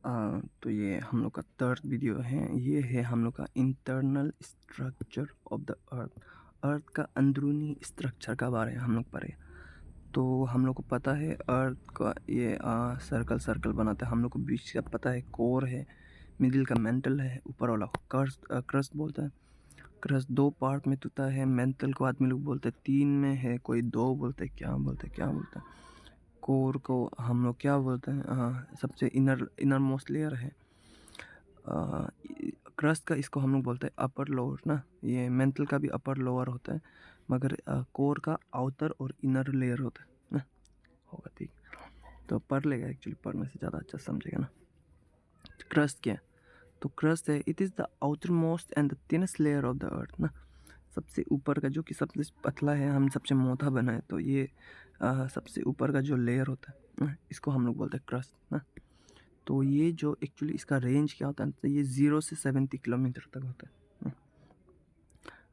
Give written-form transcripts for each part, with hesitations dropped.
तो ये हम लोग का थर्ड वीडियो है। ये है हम लोग का internal structure of the earth. Earth का अंदरूनी स्ट्रक्चर का बारे में हम लोग पढ़े। तो हम लोग को पता है अर्थ का ये सर्कल सर्कल बनाता है। हम लोग को बीच का पता है कोर है, मिडिल का मेंटल है, ऊपर वाला क्रस्ट बोलता है। क्रस्ट दो पार्ट में टूटा है। मेंटल को आदमी लोग बोलते हैं तीन में है, कोई दो बोलते हैं, क्या बोलते हैं। कोर को हम लोग क्या बोलते हैं, सबसे इनर मोस्ट लेयर है। क्रस्ट का इसको हम लोग बोलते हैं अपर लोअर ना। ये मेंटल का भी अपर लोअर होता है, मगर कोर का आउटर और इनर लेयर होता है ना। होगा ठीक, तो पढ़ लेगा, एक्चुअली पढ़ने से ज़्यादा अच्छा समझेगा ना। क्रस्ट क्या है? तो क्रस्ट है, it is the outer most and the thinnest layer of the अर्थ ना। सबसे ऊपर का जो कि सबसे पतला है, हम सबसे मोटा बना है, तो ये सबसे ऊपर का जो लेयर होता है ना, इसको हम लोग बोलते हैं क्रस्ट ना। तो ये जो एक्चुअली इसका रेंज क्या होता है, तो ये 0 से 70 किलोमीटर तक होता है।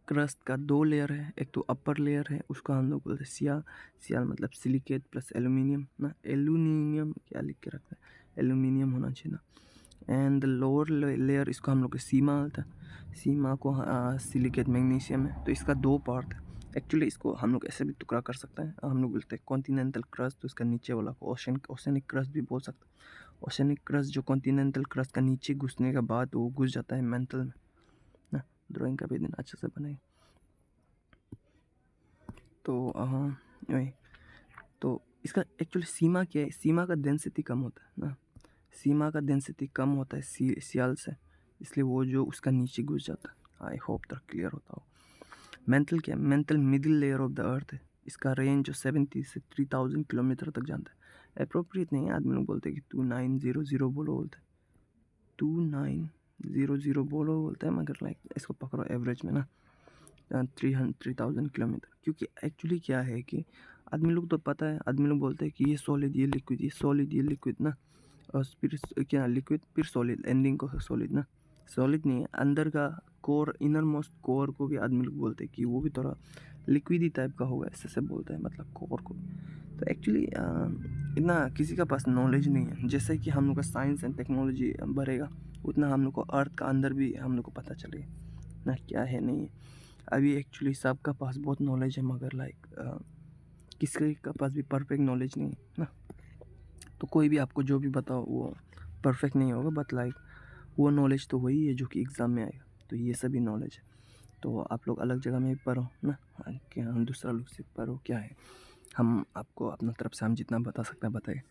क्रस्ट का दो लेयर है, एक तो अपर लेयर है, उसको हम लोग बोलते हैं सियाल। सियाल मतलब सिलिकेट प्लस एल्यूमिनियम ना। एल्यूमिनियम क्या लिख के रखता है, एल्यूमिनियम होना चाहिए ना। एंड द लोअर लेयर, इसको हम लोग सीमा होता है। सीमा को सिलिकेट मैग्नीशियम है। तो इसका दो पार्ट है एक्चुअली। इसको हम लोग ऐसे भी टुकड़ा कर सकते हैं। हम लोग बोलते हैं कॉन्टिनेंटल क्रस्ट, तो इसका नीचे वाला को ओशनिक क्रस्ट भी बोल सकते हैं। ओशनिक क्रस्ट जो कॉन्टिनेंटल क्रस्ट का नीचे घुसने के बाद वो घुस जाता है मेंटल में ना। ड्राइंग का भी दिन अच्छे से बनाए। तो वही, तो इसका एक्चुअली सीमा क्या है, सीमा का डेंसिटी कम होता है ना। सीमा का डेंसिटी कम होता है सियाल से, इसलिए वो जो उसका नीचे घुस जाता है। आई होप तक क्लियर होता हो। मेंटल क्या है? Mental middle layer of the earth है। इसका रेंज जो 70 से 3000 किलोमीटर तक जाता है। अप्रोप्रिएट नहीं है, आदमी लोग बोलते हैं कि 2900 बोलो बोलते हैं, 2900 बोलो बोलते हैं, मगर लाइक इसको पकड़ो एवरेज में ना 3000 किलोमीटर। क्योंकि एक्चुअली क्या है कि आदमी लोग तो पता है, आदमी लोग बोलते हैं कि ये सॉलिड, ये लिक्विड, ये सॉलिड, ये लिक्विड ना। और फिर क्या, लिक्विड फिर सॉलिड, एंडिंग को सॉलिड ना। सॉलिड नहीं है, अंदर का कोर, इनर मोस्ट कोर को भी आदमी लोग बोलते हैं कि वो भी थोड़ा लिक्विड ही टाइप का होगा, ऐसे से बोलते हैं मतलब कोर को। तो एक्चुअली इतना किसी का पास नॉलेज नहीं है। जैसे कि हम लोग का साइंस एंड टेक्नोलॉजी बढ़ेगा, उतना हम लोग को अर्थ का अंदर भी हम लोग को पता चलेगा ना क्या है नहीं है। अभी एक्चुअली सबका पास बहुत नॉलेज है, मगर लाइक किसी का पास भी परफेक्ट नॉलेज नहीं है ना। तो कोई भी आपको जो भी बताओ वो परफेक्ट नहीं होगा, बट लाइक वो नॉलेज तो वही है जो कि एग्ज़ाम में आएगा। तो ये सभी नॉलेज है। तो आप लोग अलग जगह में भी पढ़ो ना, क्या हम दूसरा लोग से पढ़ो क्या है। हम आपको अपना तरफ से हम जितना बता सकते हैं बताइए,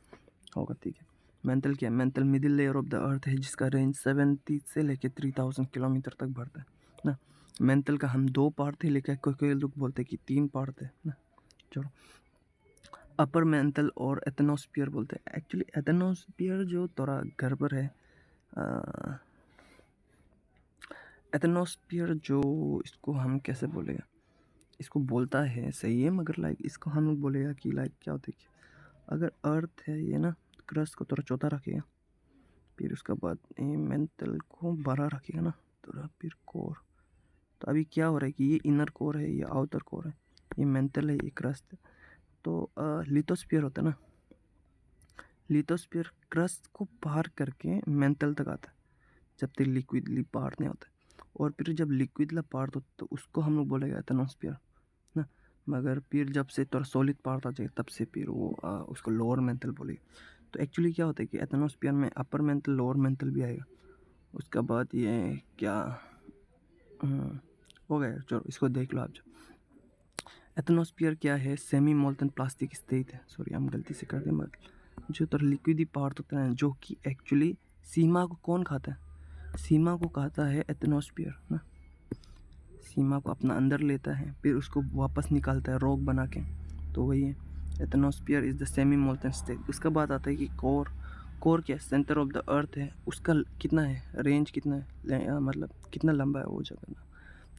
होगा ठीक है। मेंटल क्या है? Mental middle layer of the earth है, जिसका रेंज 70 से लेके 3000 किलोमीटर तक बढ़ता है ना। मेंटल का हम दो पार्ट थे, लेकिन कोई लोग बोलते हैं कि तीन पार्ट थे ना। चलो, अपर मेंटल और एथनोस्फीयर बोलते हैं। एक्चुअली एथनोस्फीयर जो थोड़ा गड़बड़ है। एथनोस्फीयर जो, इसको हम कैसे बोलेगा, इसको बोलता है सही है, मगर लाइक इसको हम लोग बोलेगा कि लाइक क्या होता है कि अगर अर्थ है ये ना, क्रस्ट को थोड़ा चौथा रखेगा, फिर उसके बाद मेंटल को बड़ा रखेगा ना थोड़ा, फिर कोर। तो अभी क्या हो रहा है कि ये इनर कोर है, ये आउटर कोर है, ये मेंटल है, ये क्रस्ट है। तो लिथोस्फीयर होता है ना, लिथोस्फीयर क्रस्ट को पार करके मेंटल तक आता है, जब तक लिक्विडली पार नहीं होता है। और फिर जब लिक्विडला पार्ट हो तो उसको हम लोग बोलेगा एथनोस्फीयर ना। मगर फिर जब से थोड़ा सॉलिड पार्ट आ जाएगा, तब से फिर वो उसको लोअर मेंटल बोलेगा। तो एक्चुअली क्या होता है कि एथनोस्फीयर में अपर मेंटल, लोअर मेंटल भी आएगा। उसके बाद ये क्या हो गया, चलो इसको देख लो आप। जो एथनोस्फीयर क्या है, सेमी मोल्टन प्लास्टिक स्टेट है। सॉरी, हम गलती से कर दें, जो तो लिक्विडी पार्ट होता है, जो कि एक्चुअली सीमा को कौन खाता है, सीमा को खाता है एथनोस्फीयर ना। सीमा को अपना अंदर लेता है, फिर उसको वापस निकालता है रॉक बना के। तो वही है, asthenosphere is the semi molten state. उसका बाद आता है कि कोर। कोर क्या, सेंटर ऑफ द अर्थ है। उसका कितना है, रेंज कितना है, मतलब कितना लंबा है वो जगह ना।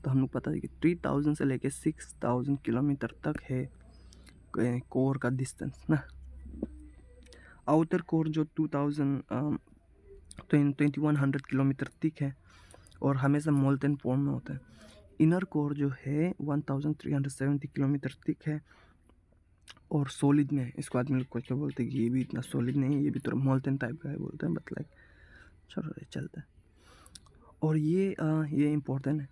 तो हम लोग पता है कि 3000 से लेके 6000 किलोमीटर तक है कोर का डिस्टेंस ना। आउटर कोर जो 2100 किलोमीटर थिक है और हमेशा मोल्टन फॉर्म में होता है। इनर कोर जो है 1370 किलोमीटर थिक है और सॉलिड में है। इसको आदमी लोग क्या बोलते हैं कि ये भी इतना सॉलिड नहीं है, ये भी थोड़ा मोल्टन टाइप का है बोलते हैं, बट लाइक चलो ये चलता है। और ये इम्पोर्टेंट है,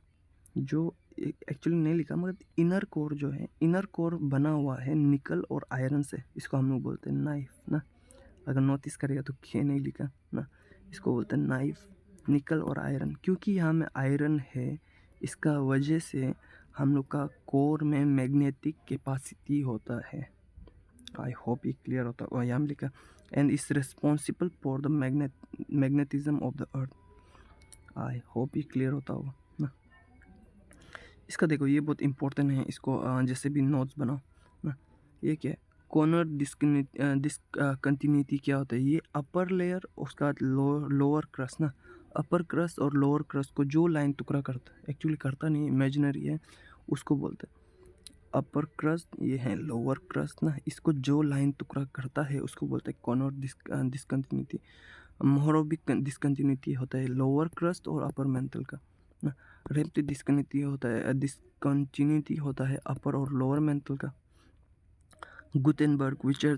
जो एक्चुअली नहीं लिखा, मगर इनर कोर जो है, इनर कोर बना हुआ है निकल और आयरन से। इसको हम लोग बोलते हैं नाइफ ना। अगर नोटिस करेगा तो के नहीं लिखा ना, इसको बोलते हैं नाइफ, निकल और आयरन। क्योंकि यहाँ में आयरन है, इसका वजह से हम लोग का कोर में मैग्नेटिक कैपेसिटी होता है। आई होप ये क्लियर होता है। और यहाँ में लिखा and is responsible for the magnetism of the earth. I hope ये क्लियर होता होगा ना। इसका देखो ये बहुत इंपॉर्टेंट है, इसको जैसे भी नोट्स बनाओ ना। ये क्या है, कॉर्नर डिसकंटिन्यूटी क्या होता है, ये अपर लेयर उसका लोअर क्रस्ट ना। अपर क्रस्ट और लोअर क्रस्ट को जो लाइन टुकड़ा करता है, एक्चुअली करता नहीं, इमेजिनरी है, उसको बोलते हैं अपर क्रस्ट। ये है लोअर क्रस्ट ना, इसको जो लाइन टुकड़ा करता है उसको बोलते हैं कॉर्नर डिसकंटिन्यूटी। मोहरोबिक डिसकंटिन्यूटी होता है लोअर क्रस्ट और अपर मेंटल का ना। रेप्टिक डिसकंटिन्यूटी होता है अपर और लोअर मेंटल का। गुटेनबर्ग विचर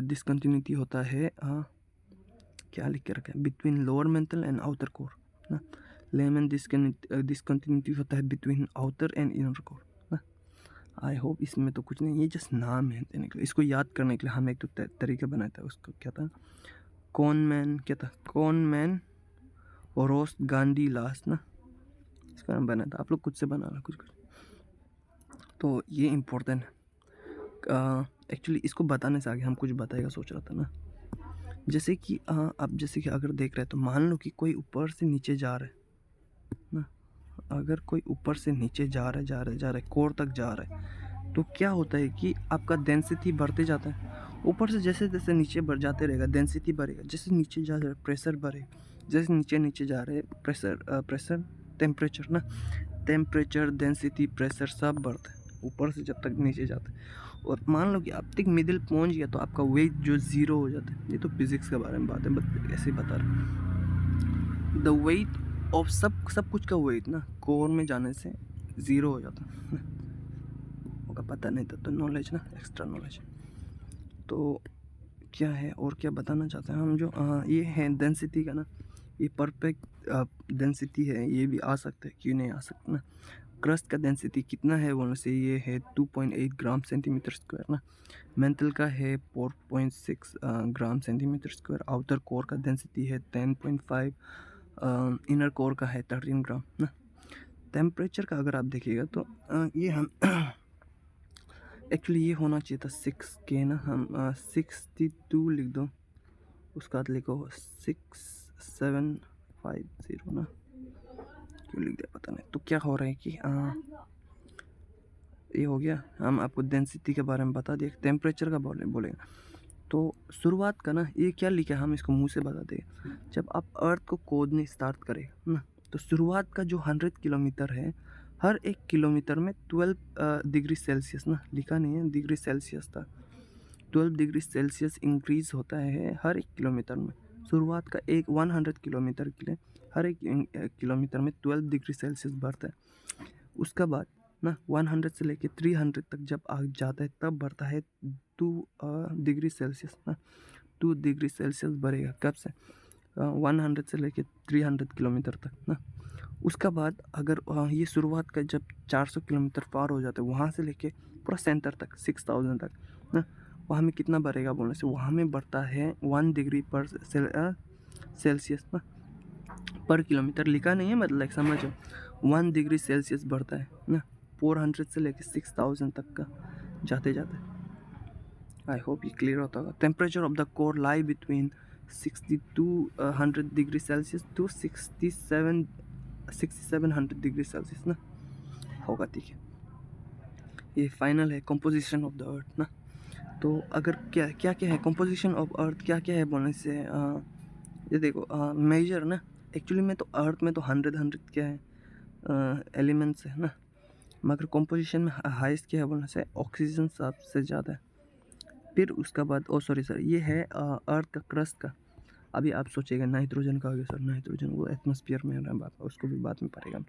डिसकंटिन्यूटी होता है क्या लिख के रखा है, between lower mantle and outer core ना। लेमन डिसकंटिन्यूटी होता है between outer and inner core ना। आई होप इसमें तो कुछ नहीं, ये जस्ट नाम है देने के लिए। इसको याद करने के लिए हम एक तो तरीका बनाया था, उसको क्या था, कॉनमैन, क्या था, कॉनमैन और रोस्ट गांधी लास्ट ना, इसका नाम बना था। आप लोग खुद से बना लो कुछ कुछ। तो ये इम्पोर्टेंट है। एक्चुअली इसको बताने से आगे हम कुछ बताएगा सोच रहा था ना। जैसे कि आप जैसे कि अगर देख रहे हैं तो मान लो कि कोई ऊपर से नीचे जा रहा है ना। अगर कोई ऊपर से नीचे जा रहा है कोर तक जा रहा है, तो क्या होता है कि आपका डेंसिटी बढ़ते जाता है। ऊपर से जैसे जैसे नीचे बढ़ जाते रहेगा, डेंसिटी बढ़ेगा। जैसे नीचे जा रहा है प्रेशर बढ़ेगा, जैसे नीचे जा रहे हैं प्रेशर टेम्परेचर ना, टेम्परेचर डेंसिटी प्रेशर सब बढ़ता है ऊपर से जब तक नीचे जाता है। और मान लो कि आप तक मिडिल पहुंच गया तो आपका वेट जो ज़ीरो हो जाता है। ये तो फिजिक्स के बारे में बात है, बट ऐसे ही बता रहे। द वेट ऑफ सब कुछ का वेट ना कोर में जाने से ज़ीरो हो जाता है। होगा पता नहीं था तो नॉलेज ना, एक्स्ट्रा नॉलेज। तो क्या है और क्या बताना चाहते हैं हम, जो ये है डेंसिटी का ना, ये परफेक्ट डेंसिटी है, ये भी आ सकता है, क्यों नहीं आ सकता ना। क्रस्ट का डेंसिटी कितना है बोलने से, ये है 2.8 ग्राम सेंटीमीटर स्क्वायर ना। मेंटल का है 4.6 gram centimetre square. Outer core का डेंसिटी है 10.5, इनर कोर का है 13 ग्राम ना। टेम्परेचर का अगर आप देखिएगा तो ये हम एक्चुअली ये होना चाहिए था 6K ना। हम 62 लिख दो, उसका बाद लिखो 6750 ना, क्यों लिख दिया पता नहीं। तो क्या हो रहा है कि ये हो गया, हम आपको डेंसिटी के बारे में बता दिए, टेम्परेचर का बोलेगा। तो शुरुआत का ना, ये क्या लिखा है हम इसको मुंह से बता दें। जब आप अर्थ को खोदने स्टार्ट करेगा ना, तो शुरुआत का जो 100 किलोमीटर है, हर एक किलोमीटर में 12 डिग्री सेल्सियस ना, लिखा नहीं है डिग्री सेल्सियस था, 12 डिग्री सेल्सियस इंक्रीज होता है हर एक किलोमीटर में। शुरुआत का 100 किलोमीटर के लिए हर एक किलोमीटर में 12 डिग्री सेल्सियस बढ़ता है। उसका बाद ना 100 से लेके 300 तक जब आ जाता है तब बढ़ता है 2 डिग्री सेल्सियस ना। 2 डिग्री सेल्सियस बढ़ेगा कब से, 100 से लेके 300 किलोमीटर तक ना। उसका बाद अगर ये शुरुआत का जब 400 किलोमीटर पार हो जाता है, वहाँ से लेके पूरा सेंटर तक 6000 तक ना, वहाँ में कितना बढ़ेगा बोलने से, वहाँ में बढ़ता है 1 डिग्री पर सेल्सियस ना पर किलोमीटर। लिखा नहीं है, मतलब समझो 1 डिग्री सेल्सियस बढ़ता है ना 400 से लेके 6000 तक का जाते जाते। आई होप ये क्लियर होता होगा। Temperature of the core lie between 6200 degree Celsius to 6700 degree Celsius ना, होगा ठीक है। ये फाइनल है कंपोजिशन ऑफ द अर्थ ना। तो अगर क्या क्या क्या है कंपोजिशन ऑफ अर्थ, क्या क्या है बोलने से ये देखो मेजर ना। एक्चुअली में तो अर्थ में तो 100 क्या है एलिमेंट्स है ना, मगर कंपोजिशन में हाईएस्ट क्या है बोलने से ऑक्सीजन सबसे ज़्यादा है। फिर उसका बाद सॉरी सर, ये है अर्थ का क्रस्ट का। अभी आप सोचेगा नाइट्रोजन का हो गया सर, नाइट्रोजन वो एटमॉस्फेयर में है बात, उसको भी बाद में पढ़ेगा।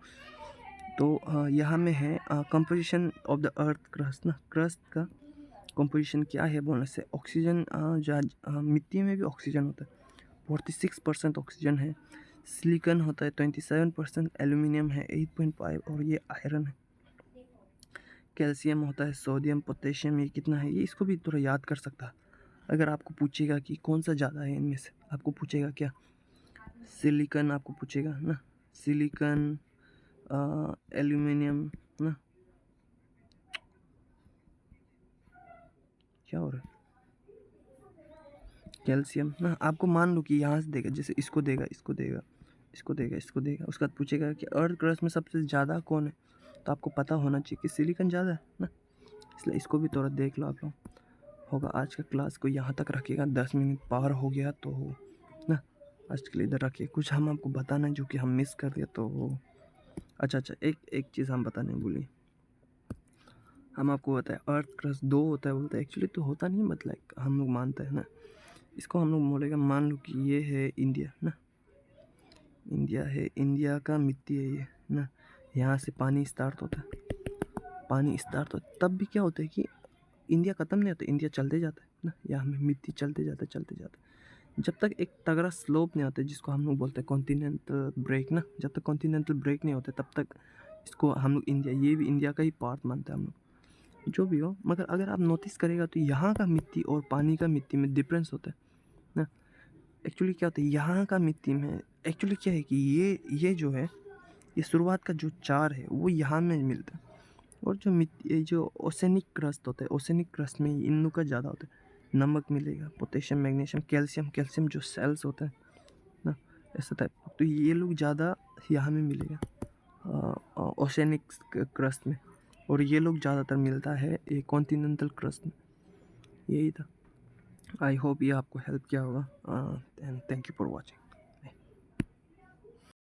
तो यहाँ में है composition of the earth crust ना। क्रस्ट का कंपोजिशन क्या है बोलने से ऑक्सीजन, मिट्टी में भी ऑक्सीजन होता है, 46% ऑक्सीजन है। सिलिकॉन होता है 27%, एल्यूमिनियम है 8.5 और ये आयरन है। कैल्शियम होता है, सोडियम, पोटेशियम, ये कितना है, ये इसको भी थोड़ा याद कर सकता है। अगर आपको पूछेगा कि कौन सा ज़्यादा है इनमें से, आपको पूछेगा क्या, सिलिकॉन आपको पूछेगा ना, सिलिकॉन, एल्यूमिनियम ना, क्या हो रहा है, कैल्शियम ना, आपको मान लो कि यहाँ से देगा, जैसे इसको देगा, इसको देगा, इसको देगा, इसको देगा, उसके बाद पूछेगा कि अर्थ क्रस्ट में सबसे ज़्यादा कौन है, तो आपको पता होना चाहिए कि सिलिकॉन ज़्यादा है ना, इसलिए इसको भी थोड़ा देख लो आप लोग। होगा आज का क्लास को यहाँ तक रखिएगा, 10 मिनट पार हो गया तो ना, आज के लिए इधर रखिए। कुछ हम आपको बताना है जो कि हम मिस कर दिया तो अच्छा, एक चीज़ हम बताने भूलिए, हम आपको बताए अर्थ क्रस्ट 2 होता है, बोलते हैं एक्चुअली तो होता नहीं, मतलब हम लोग मानते हैं ना, इसको हम लोग बोलेगा, मान लो कि ये है इंडिया ना, इंडिया है, इंडिया का मिट्टी है ये ना, यहाँ से पानी स्टार्ट होता है, पानी स्टार्ट होता है, तब भी क्या होता है कि इंडिया ख़त्म नहीं होता, इंडिया चलते जाता है ना, यहाँ में मिट्टी चलते जाता है, चलते जाता है, जब तक एक तगड़ा स्लोप नहीं आता, जिसको हम लोग बोलते हैं कॉन्टिनेंटल ब्रेक ना, जब तक कॉन्टिनेंटल ब्रेक नहीं होते तब तक इसको हम लोग इंडिया, ये भी इंडिया का ही पार्ट मानते हैं हम लोग, जो भी हो। मगर अगर आप नोटिस करेगा तो यहाँ का मिट्टी और पानी का मिट्टी में डिफरेंस होता है ना। एक्चुअली क्या होता है, यहाँ का मिट्टी में एक्चुअली क्या है कि ये जो है, ये शुरुआत का जो चार है वो यहाँ में मिलता है, और जो मिट्टी, ये जो ओसेनिक क्रस्ट होता है, ओसेनिक क्रस्ट में इन लोग का ज़्यादा होता है, नमक मिलेगा, पोटेशियम, मैग्नीशियम, कैल्शियम, कैल्शियम जो सेल्स होता है ना, ऐसा टाइप, तो ये लोग ज़्यादा यहाँ में मिलेगा ओसेनिक क्रस्ट में, और ये लोग ज़्यादातर मिलता है ये कॉन्टिनेंटल क्रस्ट में। यही था, आई होप ये आपको हेल्प किया होगा, and thank you for watching.